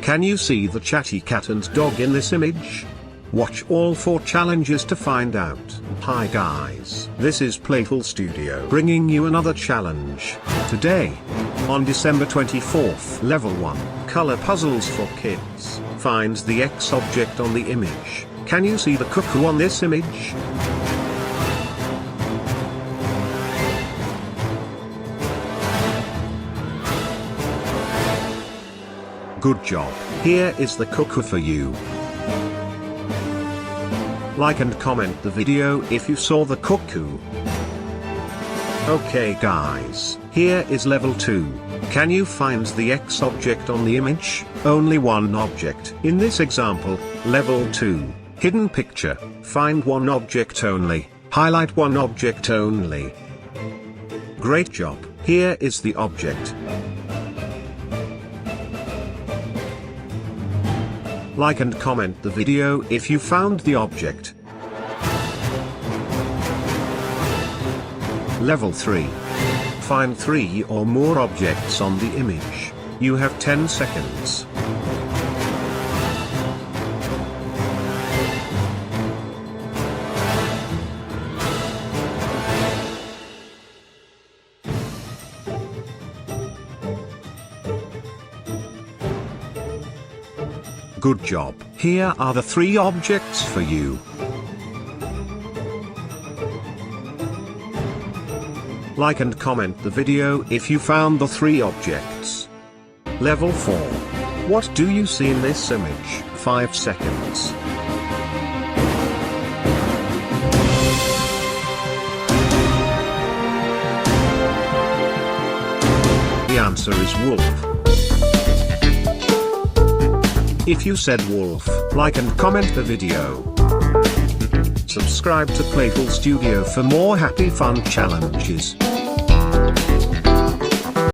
Can you see the chatty cat and dog in this image? Watch all 4 challenges to find out. Hi guys, this is Playful Studio bringing you another challenge. Today, on December 24th, Level 1, Color Puzzles for Kids, finds the X object on the image. Can you see the cuckoo on this image? Good job. Here is the cuckoo for you. Like and comment the video if you saw the cuckoo. Okay guys, here is level 2. Can you find the X object on the image? Only one object. In this example, level 2, hidden picture, find one object only, highlight one object only. Great job. Here is the object. Like and comment the video if you found the object. Level 3. Find 3 or more objects on the image. You have 10 seconds. Good job. Here are the 3 objects for you. Like and comment the video if you found the 3 objects. Level 4. What do you see in this image? 5 seconds. The answer is wolf. If you said wolf, like and comment the video. Subscribe to Playful Studio for more happy fun challenges.